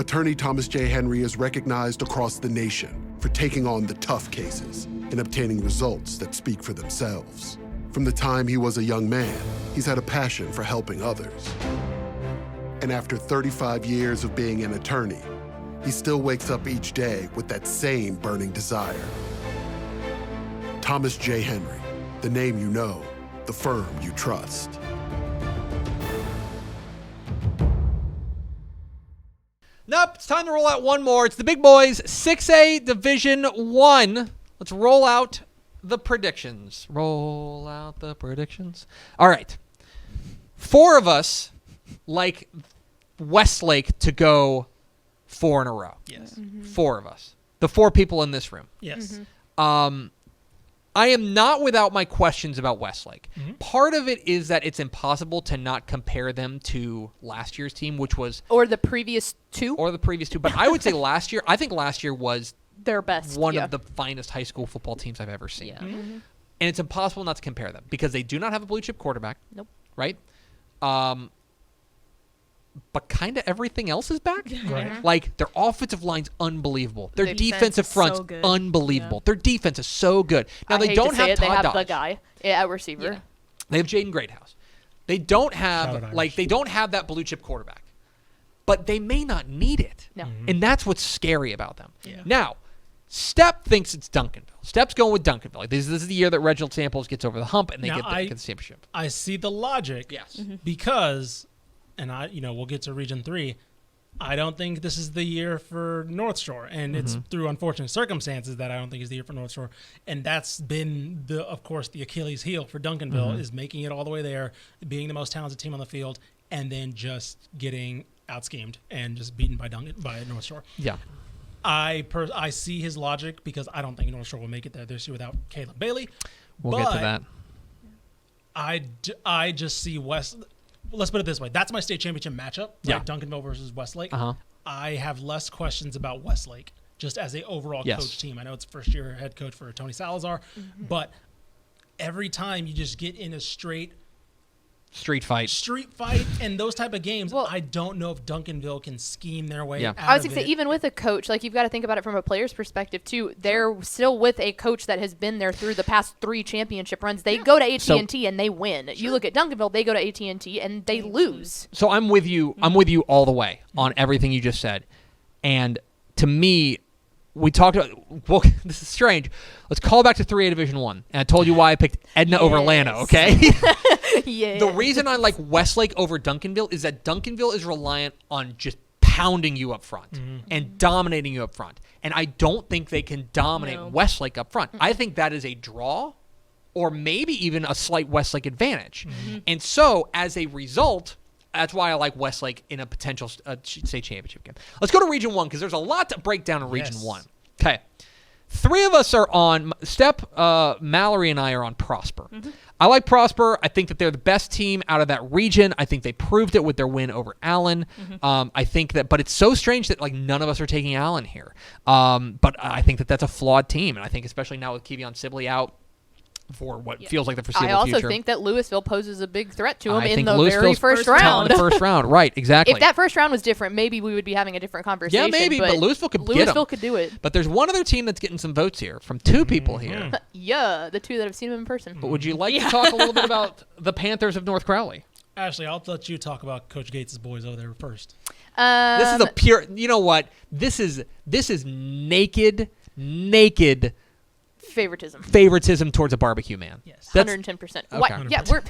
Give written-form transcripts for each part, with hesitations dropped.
Attorney Thomas J. Henry is recognized across the nation for taking on the tough cases and obtaining results that speak for themselves. From the time he was a young man, he's had a passion for helping others. And after 35 years of being an attorney, he still wakes up each day with that same burning desire. Thomas J. Henry, the name you know, the firm you trust. Nope, it's time to roll out one more. It's the big boys, 6A Division 1. Let's roll out the predictions. Roll out the predictions. All right. 4 of us like Westlake to go 4 in a row. Yes. 4 of us. The 4 people in this room. Yes. I am not without my questions about Westlake. Mm-hmm. Part of it is that it's impossible to not compare them to last year's team, which was... Or the previous 2? Or the previous 2. But I would say last year, I think last year was their best. one of the finest high school football teams I've ever seen. Yeah. And it's impossible not to compare them because they do not have a blue chip quarterback. Nope. Right? But kind of everything else is back. Right. Like, their offensive line's unbelievable. Their Their defensive defense is front's so good. unbelievable. Yeah. Their defense is so good. Now, I they hate don't to say have it, they Todd have Dodge. the guy at receiver. Yeah. They have Jaden Greathouse. They don't Shout have out like Irish. they don't have that blue chip quarterback. But they may not need it. No. And that's what's scary about them. Yeah. Now, Step thinks it's Duncanville. Step's going with Duncanville. Like, this is the year that Reginald Samples gets over the hump and they Now, get the championship. I see the logic. Yes. Because, and we'll get to Region 3. I don't think this is the year for North Shore, and it's through unfortunate circumstances that I don't think is the year for North Shore, and that's been of course, the Achilles heel for Duncanville is making it all the way there, being the most talented team on the field, and then just getting out schemed and just beaten by North Shore. Yeah. I see his logic because I don't think North Shore will make it there this year without Caleb Bailey. We'll get to But that. I just see West. Let's put it this way: that's my state championship matchup. Yeah. Like Duncanville versus Westlake. Uh-huh. I have less questions about Westlake just as a overall Yes. coach team. I know it's first year head coach for Tony Salazar, but every time you just get in a street fight and those type of games, Well- I don't know if Duncanville can scheme their way Yeah. out I was of going to it. say, even with a coach, like you've got to think about it from a player's perspective too. They're still with a coach that has been there through the past 3 championship runs. They go to AT&T and they win. You look at Duncanville, they go to AT&T and they lose. So I'm with you. I'm with you all the way on everything you just said. And to me, we talked about. Well, this is strange. Let's call back to 3A Division 1. And I told you why I picked Edna over Lano. Yes. Okay. Yeah. The reason I like Westlake over Duncanville is that Duncanville is reliant on just pounding you up front and dominating you up front. And I don't think they can dominate No. Westlake up front. I think that is a draw or maybe even a slight Westlake advantage. And so, as a result, that's why I like Westlake in a potential state championship game. Let's go to Region 1 because there's a lot to break down in Region Yes. 1. Okay. 3 of us are on Step, Mallory, and I are on Prosper. I like Prosper. I think that they're the best team out of that region. I think they proved it with their win over Allen. I think that, but it's so strange that like none of us are taking Allen here. But I think that that's a flawed team, and I think especially now with Kevion Sibley out for what feels like the foreseeable I also future. think that Louisville poses a big threat to them I in think the very Louisville's first top round. in the first round, right? Exactly. If that first round was different, maybe we would be having a different conversation. Yeah, maybe, but Louisville could get 'em. Louisville could do it. But there's one other team that's getting some votes here from 2 people here. Yeah, the 2 that have seen him in person. But would you like to talk a little bit about the Panthers of North Crowley? Ashley, I'll let you talk about Coach Gates' boys over there first. This is a pure. You know what? This is naked favoritism. favoritism towards a barbecue man. Yes. That's 110%. Okay. Why, yeah, we're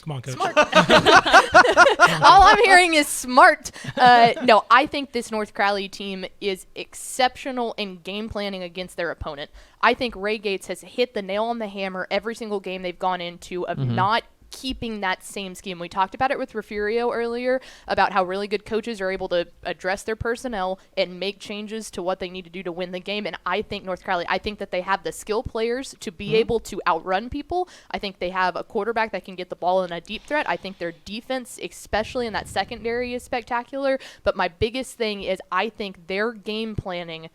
Come on, Coach. all I'm hearing is smart. No, I think this North Crowley team is exceptional in game planning against their opponent. I think Ray Gates has hit the nail on the hammer every single game they've gone into of not keeping that same scheme. We talked about it with Refugio earlier about how really good coaches are able to address their personnel and make changes to what they need to do to win the game. And I think North Crowley, I think that they have the skill players to be able to outrun people. I think they have a quarterback that can get the ball in a deep threat. I think their defense, especially in that secondary, is spectacular. But my biggest thing is I think their game planning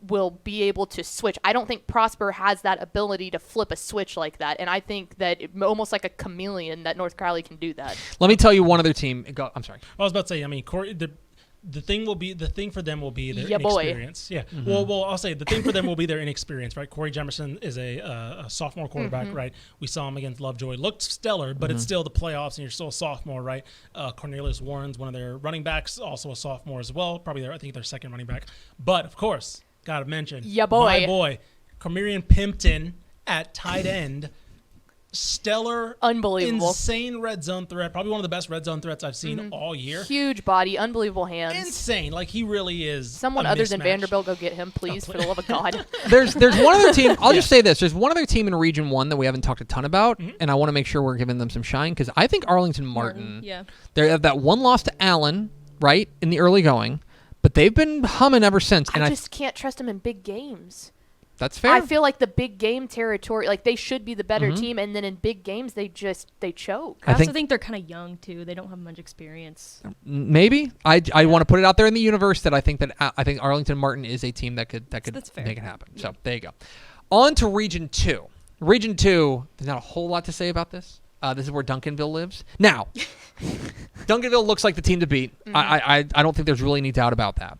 will be able to switch. I don't think Prosper has that ability to flip a switch like that, and I think that almost like a chameleon that North Crowley can do that. Let me tell you one other team. I'm sorry. I was about to say, I mean, the thing for them will be their Yeah, boy. inexperience. Yeah. Well, I'll say the thing for them will be their inexperience, right? Corey Jefferson is a sophomore quarterback, right? We saw him against Lovejoy, looked stellar, but it's still the playoffs, and you're still a sophomore, right? Cornelius Warren's one of their running backs, also a sophomore as well, probably I think their second running back. But of course, gotta mention, Yeah, boy. my boy, Cormirian Pimpton at tight end. Stellar, Unbelievable. insane red zone threat. Probably one of the best red zone threats I've seen all year. Huge body, unbelievable hands. Insane. Like, he really is. Someone a other than mismatch. Vanderbilt go get him, please, for the love of God. There's one other team. I'll just say this. There's one other team in Region 1 that we haven't talked a ton about, and I want to make sure we're giving them some shine because I think Arlington Martin, Yeah. they have that one loss to Allen, right, in the early going, but they've been humming ever since. And I just can't trust them in big games. that's fair. I feel like the big game territory, like they should be the better team, and then in big games they choke. I I also think- think they're kind of young too. They don't have much experience. Maybe I want to put it out there in the universe that I think Arlington Martin is a team that could That's fair. make it happen. So there you go. On to Region 2. Region 2. There's not a whole lot to say about this. This is where Duncanville lives. Now, Duncanville looks like the team to beat. I don't think there's really any doubt about that.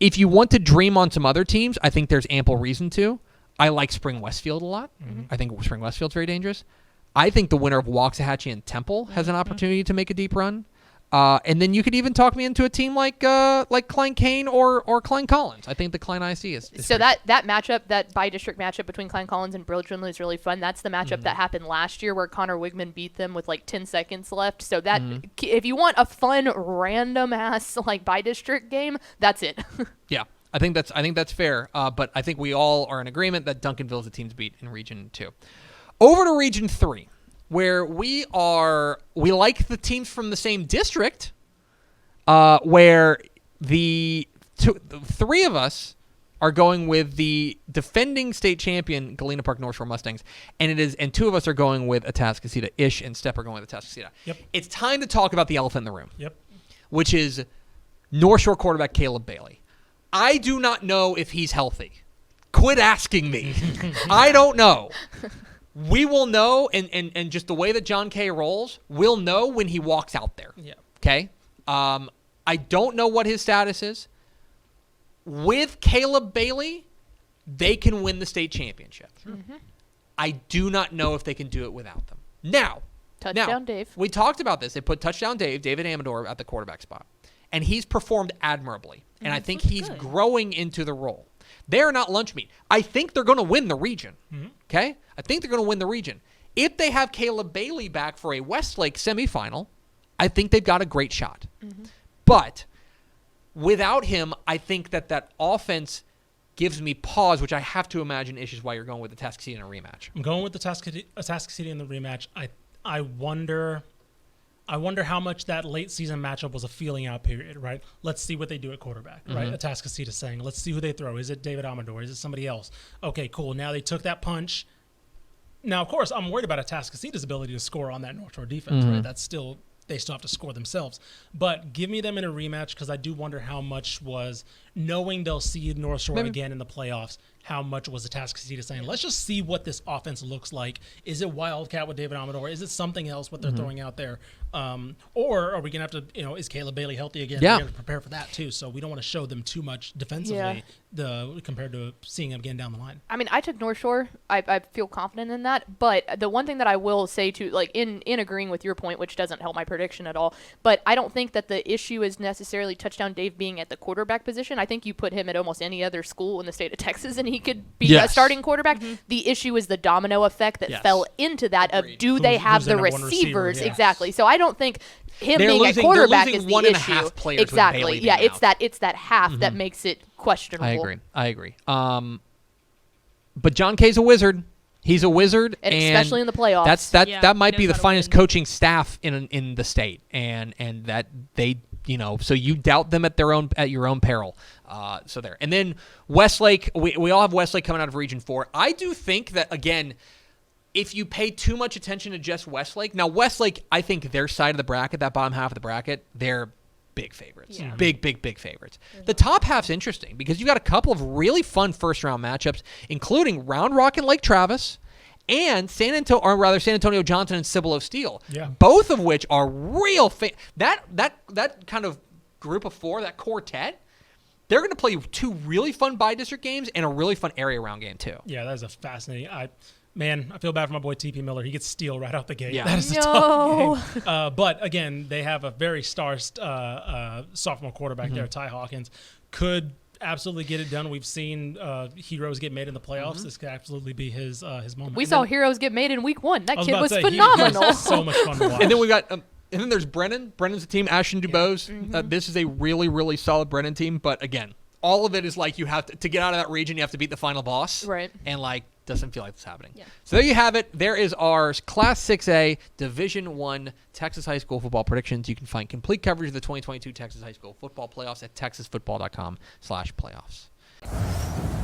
If you want to dream on some other teams, I think there's ample reason to. I like Spring Westfield a lot. I think Spring Westfield's very dangerous. I think the winner of Waxahachie and Temple has an opportunity to make a deep run. And then you could even talk me into a team like Klein Kane or Klein Collins. I think the Klein IC is So pretty- that matchup, that by-district matchup between Klein Collins and Bridgeland is really fun. That's the matchup that happened last year where Connor Wigman beat them with like 10 seconds left. So that if you want a fun, random-ass like by-district game, that's it. Yeah, I think that's fair. But I think we all are in agreement that Duncanville is a team to beat in Region 2. Over to Region 3, where we like the teams from the same district, where the three of us are going with the defending state champion Galena Park North Shore Mustangs, and two of us are going with Atascocita. Ish and Step are going with Atascocita. Yep. It's time to talk about the elephant in the room, Yep. which is North Shore quarterback Caleb Bailey. I do not know if he's healthy. Quit asking me. I don't know. We will know, and just the way that John Kay rolls, we'll know when he walks out there. Yeah. Okay? I don't know what his status is. With Caleb Bailey, they can win the state championship. I do not know if they can do it without them. Now, Touchdown Dave. we talked about this. They put touchdown David Amador, at the quarterback spot. And he's performed admirably. And I think he's good. growing into the role. They're not lunch meat. I think they're going to win the region. Okay? I think they're going to win the region. If they have Caleb Bailey back for a Westlake semifinal, I think they've got a great shot. But without him, I think that offense gives me pause, which I have to imagine is why you're going with the Atascocita in a rematch. I'm going with the Atascocita in the rematch. I wonder how much that late season matchup was a feeling out period, right? Let's see what they do at quarterback, right? Atascocita saying, let's see who they throw. Is it David Amador? Is it somebody else? Okay, cool. Now they took that punch. Now, of course, I'm worried about Atascocita's ability to score on that North Shore defense, right? They still have to score themselves. But give me them in a rematch because I do wonder how much was knowing they'll see North Shore again in the playoffs. How much was Atascocita saying, let's just see what this offense looks like. Is it Wildcat with David Amador? Is it something else what they're throwing out there? Or are we going to have to, is Caleb Bailey healthy again? Yeah. We got to prepare for that too. So we don't want to show them too much defensively compared to seeing them again down the line. I mean, I took North Shore. I feel confident in that. But the one thing that I will say to, like, in agreeing with your point, which doesn't help my prediction at all, but I don't think that the issue is necessarily touchdown Dave being at the quarterback position. I think you put him at almost any other school in the state of Texas and he could be a Yes. starting quarterback. The issue is the domino effect that Yes. fell into that Agreed. of do they Who's have their the number one receiver, receivers? yeah. Exactly. So I don't think him They're being losing- at quarterback they're losing is the one and a issue. half players with exactly. Bailey Yeah, being out. it's that half that makes it questionable. I agree. But John Kay's a wizard. He's a wizard, And especially in the playoffs. Yeah, that might he be knows the how to finest win. coaching staff in the state, and that they so you doubt them at your own peril. So there, and then Westlake. We all have Westlake coming out of Region 4. I do think that again, if you pay too much attention to just Westlake, now Westlake, I think their side of the bracket, that bottom half of the bracket, they're big favorites. Yeah. Big favorites. The top half's interesting because you got a couple of really fun first round matchups, including Round Rock and Lake Travis, and San Antonio Johnson and Cibolo Steel. Yeah. Both of which are real that kind of group of 4, that quartet, they're going to play 2 really fun bi-district games and a really fun area round game too. Yeah, that is a fascinating. I feel bad for my boy TP Miller. He gets steel right out the gate. Yeah. That is a tough game. But again, they have a very sophomore quarterback there, Ty Hawkins. Could absolutely get it done. We've seen heroes get made in the playoffs. This could absolutely be his moment. We saw heroes get made in week 1. That I was kid about was to say, he phenomenal. was so much fun to watch. And then we got, and then there's Brennan. Brennan's a team. Ashton DuBose. This is a really, really solid Brennan team. But again, all of it is like you have to get out of that region. You have to beat the final boss. Right. And like doesn't feel like it's happening. Yeah. So there you have it. There is our Class 6A Division I Texas high school football predictions. You can find complete coverage of the 2022 Texas high school football playoffs at texasfootball.com/playoffs.